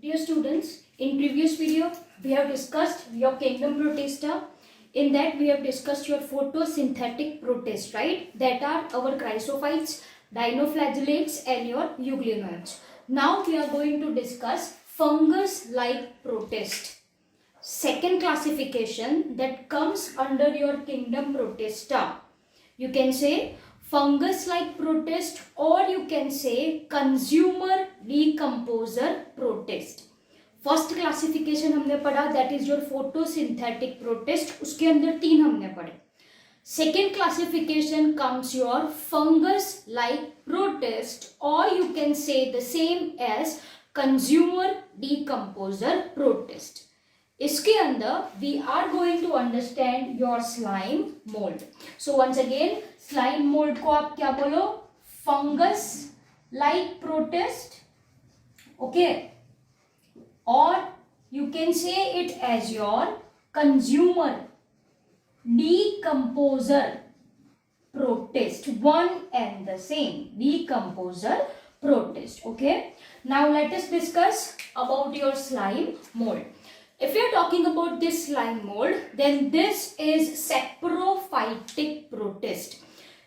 Dear students, in previous video we have discussed your kingdom protista. In that we have discussed your photosynthetic protist, right? That are our chrysophytes, dinoflagellates and your euglenoids. Now we are going to discuss fungus-like protist. Second classification that comes under your kingdom protista. You can say fungus-like protist or you can say consumer decomposer protist. First classification हमने पढ़ा that is your photosynthetic protist, उसके अंदर तीन हमने पढ़े. Second classification comes your fungus like protist और you can say the same as consumer decomposer protist. इसके अंदर we are going to understand your slime mould. So once again slime mould को आप क्या बोलो? Fungus like protist, okay, or you can say it as your consumer decomposer protist. One and the same, decomposer protist. Okay, now let us discuss about your slime mold. If you are talking about this slime mold, then this is saprophytic protist.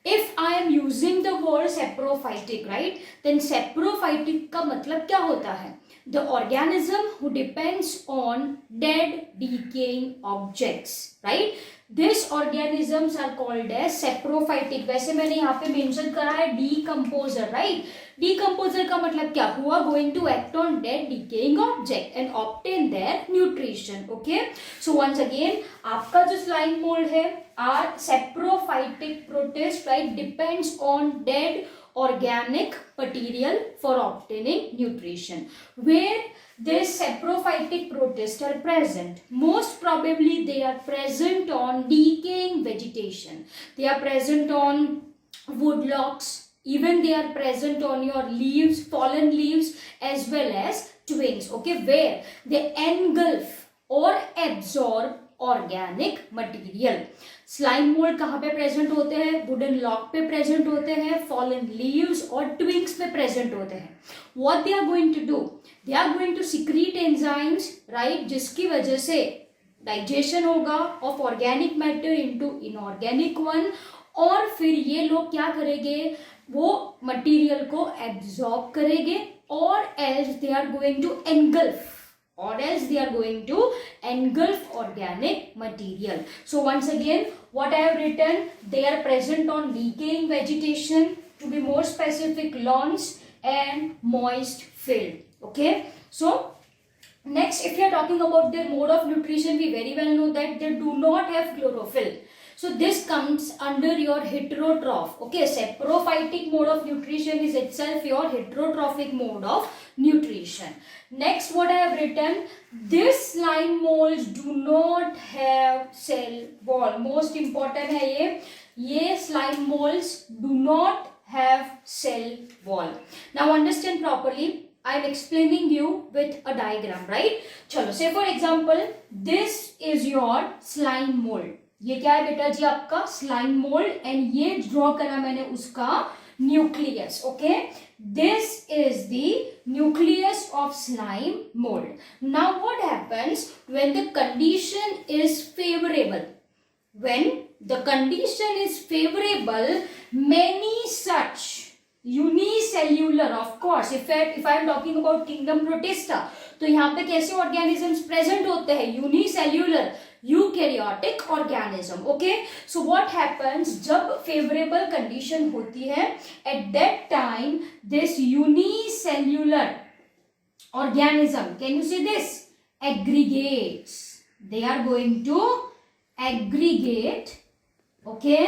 If I am using the word saprophytic, right, then saprophytic का मतलब क्या होता है? The organism who depends on dead decaying objects, right? These organisms are called as saprophytic. वैसे मैंने यहाँ पे mention करा है decomposer, right? Decomposer का मतलब क्या हुआ? Going to act on dead decaying object and obtain their nutrition. Okay? So once again, आपका जो slime mold है are saprophytic protist, right? Depends on dead organic material for obtaining nutrition. Where these saprophytic protists are present, most probably they are present on decaying vegetation. They are present on woodlocks, even they are present on your leaves, fallen leaves as well as twigs, okay, where they engulf or absorb organic material. Slime mould कहाँ पे present होते हैं? Wooden log पे present होते हैं, fallen leaves और twigs पे present होते हैं. What they are going to do? They are going to secrete enzymes, right, जिसकी वजह से डाइजेशन होगा of organic matter into inorganic one, और फिर ये लोग क्या करेंगे? वो मटीरियल को एब्जॉर्ब करेंगे और else they are going to engulf, or else they are going to engulf organic material. So once again, what I have written, they are present on decaying vegetation, to be more specific, lawns and moist field. Okay, so next, if you are talking about their mode of nutrition, we very well know that they do not have chlorophyll. So this comes under your heterotroph. Okay, saprophytic mode of nutrition is itself your heterotrophic mode of nutrition. Next, what I have written, this slime molds do not have cell wall. Most important है ये slime molds do not have cell wall. Now understand properly. I am explaining you with a diagram, right? चलो, say for example, this is your slime mold. ये क्या है बेटा जी? आपका slime mould, and ये draw करा मैंने उसका nucleus. Okay, this is the nucleus of slime mould. Now what happens when the condition is favourable? When the condition is favourable, many such unicellular, of course, if I am talking about kingdom protista, तो यहाँ पे कैसे organisms present होते हैं? unicellular, eukaryotic organism. Okay, so what happens जब favorable condition होती है, at that time this unicellular organism, can you see this, aggregates. They are going to aggregate. Okay,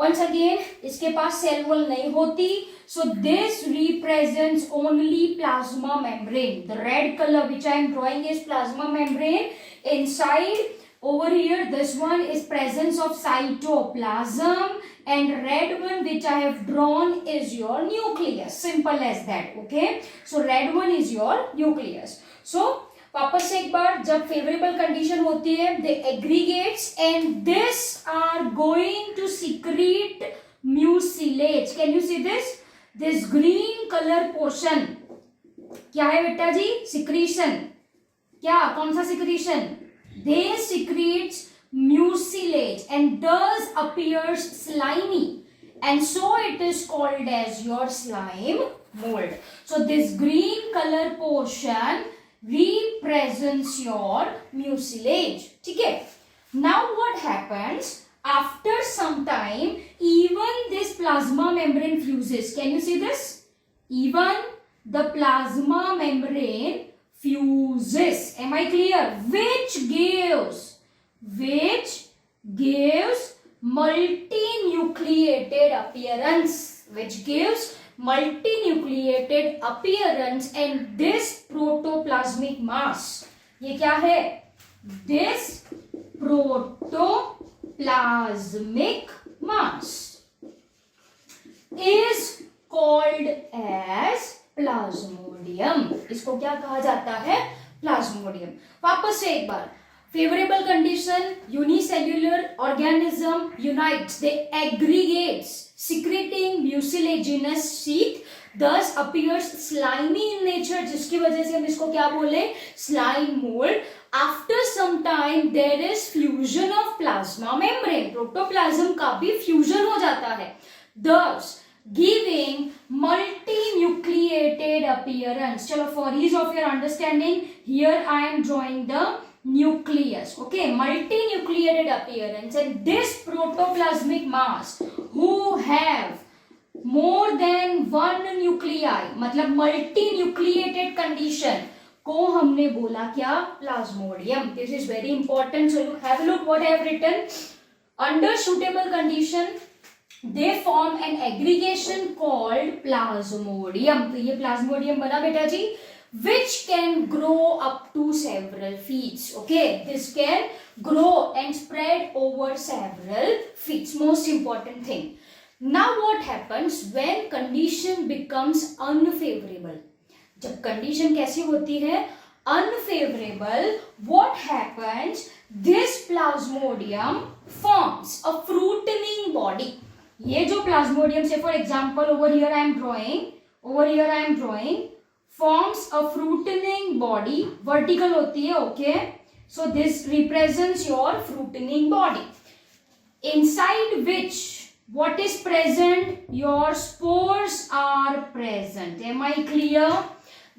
once again, इसके पास सेल वॉल नहीं होती, so this represents only plasma membrane. The red color which I am drawing is plasma membrane. Inside over here, this one is presence of cytoplasm, and red one which I have drawn is your nucleus. Simple as that. Okay, so red one is your nucleus. So वापस से एक बार, जब favourable condition होती है, they aggregates and this are going to secrete mucilage. Can you see this green color portion क्या है बेटा जी? Secretion. क्या? कौन सा secretion? They secretes mucilage and thus appears slimy, and so it is called as your slime mold. So this green color portion represents your mucilage. ठीक है? Now what happens? After some time, even this plasma membrane fuses. Can you see this? Even the plasma membrane fuses. Am I clear? Which gives multinucleated appearance. Which gives multinucleated appearance, and this protoplasmic mass. ये क्या है? This protoplasmic mass is called as Plasmodium. इसको क्या कहा जाता है? Plasmodium. वापस से एक बार. Favorable condition, unicellular organism unites, they aggregates, secreting mucilaginous sheath, thus appears slimy in nature, जिसकी वजह से हम इसको क्या बोले? Slime mold. After some time there is fusion of plasma membrane, protoplasm का भी fusion हो जाता है, thus giving multinucleated appearance. चलो, for ease of your understanding, here I am drawing the nucleus. Okay, multinucleated appearance, and this protoplasmic mass who have more than one nuclei, मतलब multinucleated condition को हमने बोला क्या? Plasmodium. This is very important. So you have a look what I have written. Under suitable condition, they form an aggregation called plasmodium. तो ये plasmodium बना बेटा जी, which can grow up to several feet. Okay, this can grow and spread over several feet. Most important thing. Now what happens when condition becomes unfavorable? जब condition कैसी होती है? Unfavorable. What happens? This plasmodium forms a fruiting body. ये जो plasmodium से for example over here I am drawing forms a fruiting body, vertical होती है. Okay, so this represents your fruiting body, inside which what is present? Your spores are present. Am I clear?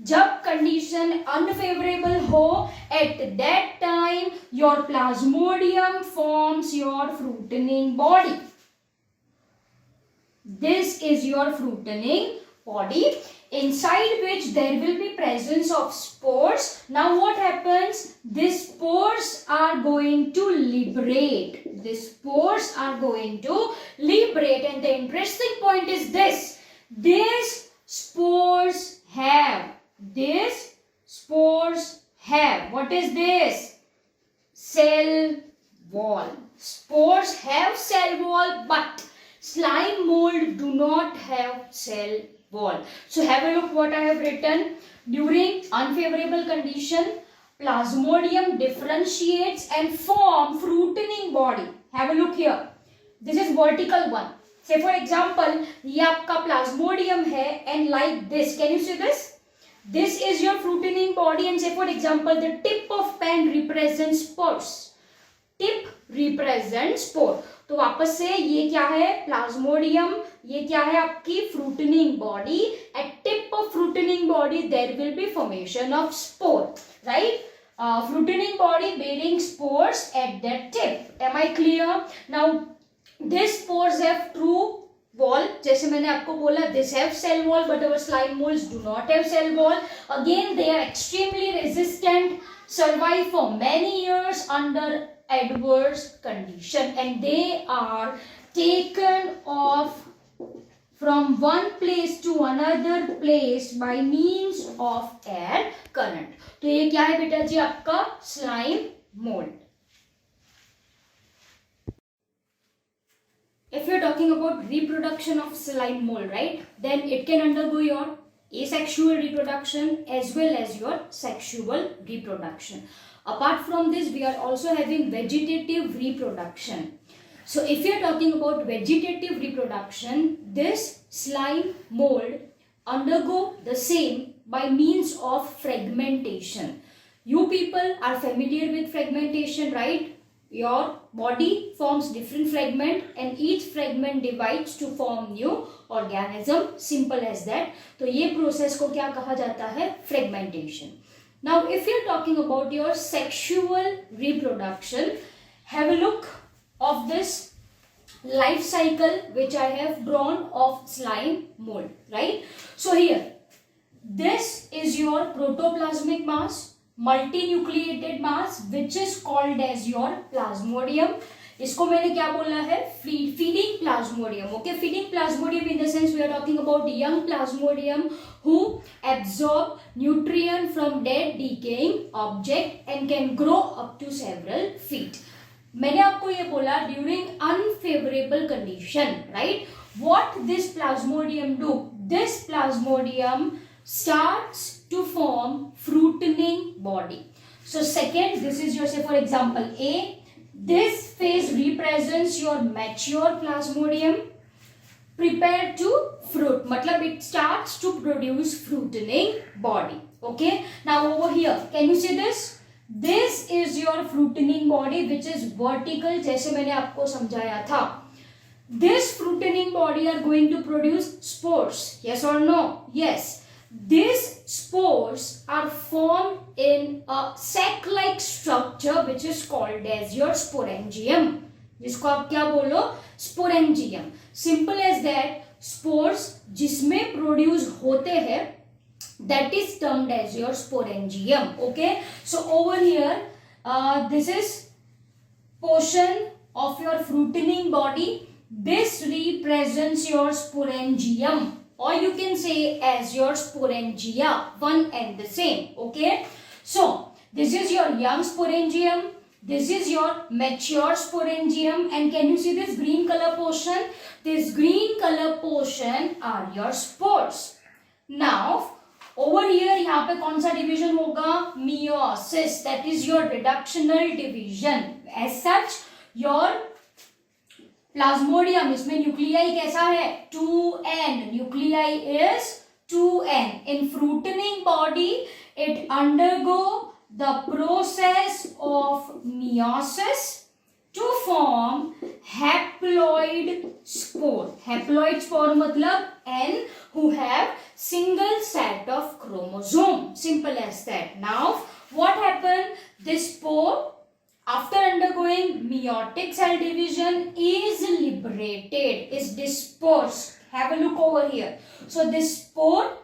जब condition unfavorable हो, at that time your plasmodium forms your fruiting body. This is your fruiting body, inside which there will be presence of spores. Now what happens? These spores are going to liberate. These spores are going to liberate, and the interesting point is this. These spores have. What is this? Cell wall. Spores have cell wall, but slime mold do not have cell wall. So have a look what I have written. During unfavorable condition, plasmodium differentiates and form fruiting body. Have a look here. This is vertical one. Say for example, ये आपका plasmodium है, and like this. Can you see this? This is your fruiting body, and say for example, the tip of pen represents spores. Tip represents spore. तो वापस से ये क्या है? Plasmodium. ये क्या है? आपकी fruiting body. At tip of fruiting body there will be formation of spore, right? Fruiting body bearing spores at that tip. Am I clear? Now these spores have true wall. जैसे मैंने आपको बोला, this have cell wall, but our slime molds do not have cell wall. Again, they are extremely resistant, survive for many years under adverse condition, and they are taken off from one place to another place by means of air current. तो ये क्या है बेटा जी? आपका slime mold. If you're talking about reproduction of slime mold, right, then it can undergo your asexual reproduction as well as your sexual reproduction. Apart from this, we are also having vegetative reproduction. So if you are talking about vegetative reproduction, this slime mold undergo the same by means of fragmentation. You people are familiar with fragmentation, right? Your body forms different fragment and each fragment divides to form new organism. Simple as that. तो ये process को क्या कहा जाता है? Fragmentation. Now, if you're talking about your sexual reproduction, have a look of this life cycle which I have drawn of slime mold, right? So here, this is your protoplasmic mass, multinucleated mass, which is called as your plasmodium. इसको मैंने क्या बोला है? Feeding plasmodium. Okay, feeding plasmodium in the sense we are talking about young plasmodium who absorb nutrient from dead decaying object and can grow up to several feet. मैंने आपको ये बोला during unfavorable condition, right? What this plasmodium do? This plasmodium starts to form fruiting body. So second, this is your, say for example A. This phase represents your mature plasmodium prepared to fruit. मतलब it starts to produce fruiting body. Okay. Now over here, can you see this? This is your fruiting body which is vertical, जैसे मैंने आपको समझाया था. This fruiting body are going to produce spores. Yes or no? Yes. These spores are formed in a sac-like structure which is called as your sporangium. जिसको आप क्या बोलो? Sporangium. Simple as that. Spores जिसमें produce होते हैं, that is termed as your sporangium. Okay. So over here, this is portion of your fruiting body. This represents your sporangium. Or you can say as your sporangia, one and the same. Okay. So this is your young sporangium. This is your mature sporangium. And can you see this green color portion? This green color portion are your spores. Now over here, यहाँ पे कौन सा division होगा? Meiosis. That is your reductional division. As such, your Plasmodium, इसमें nuclei कैसा है? 2n. Nuclei is 2n. In fruiting body it undergo the process of meiosis to form haploid spore. Haploid spore मतलब n who have single set of chromosome. Simple as that. Now what happened? This spore, after undergoing meiotic cell division, is liberated, is dispersed. Have a look over here. So this spore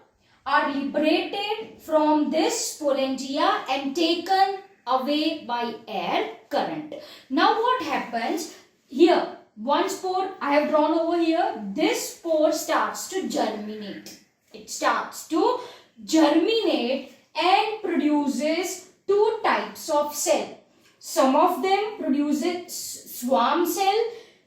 are liberated from this sporangia and taken away by air current. Now what happens here? One spore I have drawn over here. This spore starts to germinate. It starts to germinate and produces two types of cell. Some of them produces swarm cell,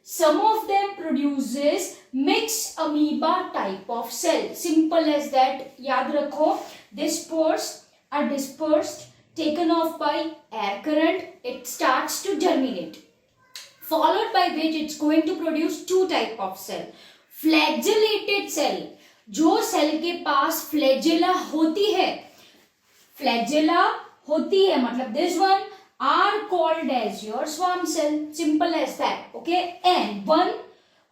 some of them produces mixed amoeba type of cell. Simple as that. याद रखो, these spores are dispersed, taken off by air current. It starts to germinate, followed by which it's going to produce two type of cell. Flagellated cell, जो cell के पास flagella होती है, flagella होती है मतलब this one are called as your swarm cell. Simple as that. Okay. And one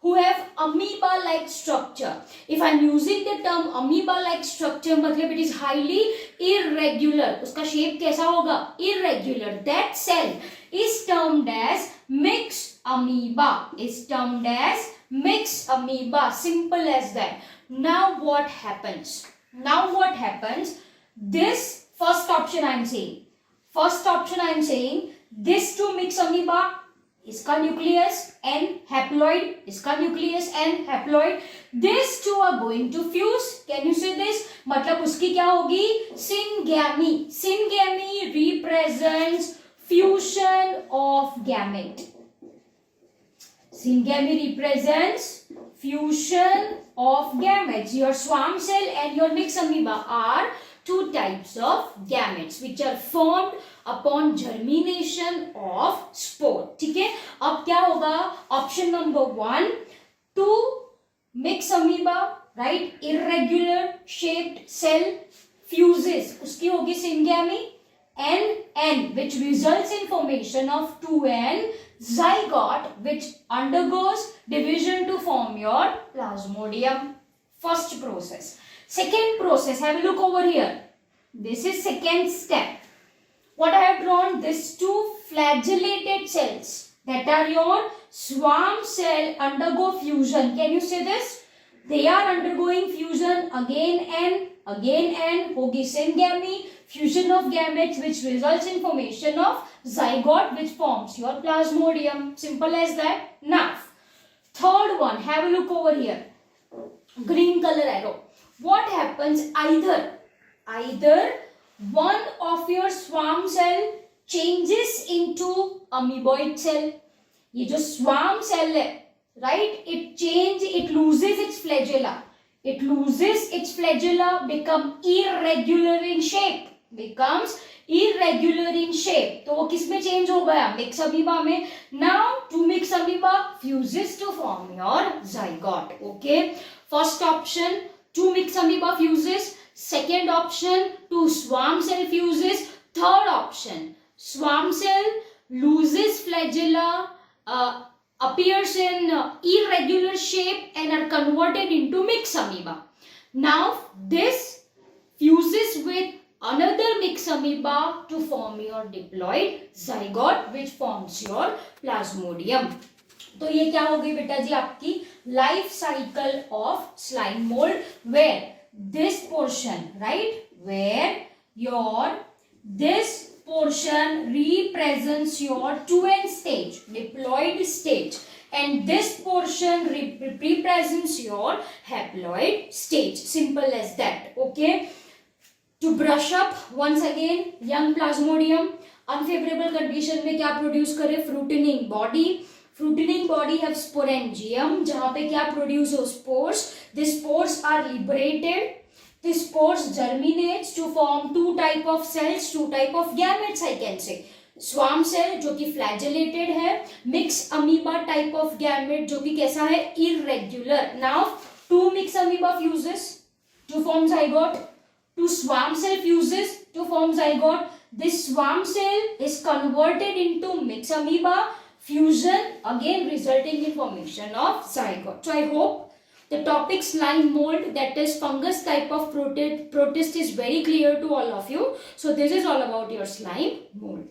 who have amoeba like structure. If I'm using the term amoeba like structure, मतलब it is highly irregular. उसका shape कैसा होगा? Irregular. That cell is termed as mixed amoeba. Is termed as mixed amoeba. Simple as that. Now what happens? Now what happens? This first option I'm saying. First option I am saying, this two mixed amoeba, इसका nucleus and haploid, इसका nucleus and haploid, these two are going to fuse. Can you see this? मतलब उसकी क्या होगी? Syngamy. Syngamy represents fusion of gamete. Syngamy represents fusion of gametes. Your swarm cell and your mixed amoeba are two types of gametes which are formed upon germination of spore. ठीक है. अब क्या होगा? Option number 1, two mixed amoeba, right? Irregular shaped cell fuses, उसकी होगी syngamy, N which results in formation of 2N zygote which undergoes division to form your plasmodium. First process. Second process, have a look over here. This is second step. What I have drawn, these two flagellated cells that are your swarm cell undergo fusion. Can you see this? They are undergoing fusion, again N, होगी syngamy, fusion of gametes which results in formation of zygote which forms your plasmodium. Simple as that. Now, third one, have a look over here. Green color arrow. What happens? Either one of your swarm cell changes into amoeboid cell. ये जो swarm cell है, right? It loses its flagella. Become irregular in shape. तो वो किस में change हो गया? Mixed amoeba में. Now, two mixed amoeba fuses to form your zygote. Okay. First option, two mixed amoeba fuses. Second option, two swarm cell fuses. Third option, swarm cell loses flagella, appears in irregular shape and are converted into mixed amoeba. Now this fuses with another mixed amoeba to form your diploid zygote which forms your plasmodium. तो ये क्या हो गई बेटा जी आपकी life cycle of slime mould, where this portion, right, where your this portion represents your 2N stage, diploid stage, and this portion represents your haploid stage. Simple as that. Okay. To brush up once again, young plasmodium unfavorable condition में क्या produce करे? Fruiting body. Fruiting body have sporangium जहाँ पे क्या produce हो? Spores. These spores are liberated. These spores germinates to form two type of cells, two type of gametes I can say. Swarm cell जो कि flagellated है, mixed amoeba type of gamete जो कि कैसा है? Irregular. Now two mixed amoeba fuses to form zygote. Two swarm cell fuses to form zygote. This swarm cell is converted into mixed amoeba fusion, again resulting in formation of zygote. So I hope the topic slime mold, that is fungus type of protist, is very clear to all of you. So this is all about your slime mold.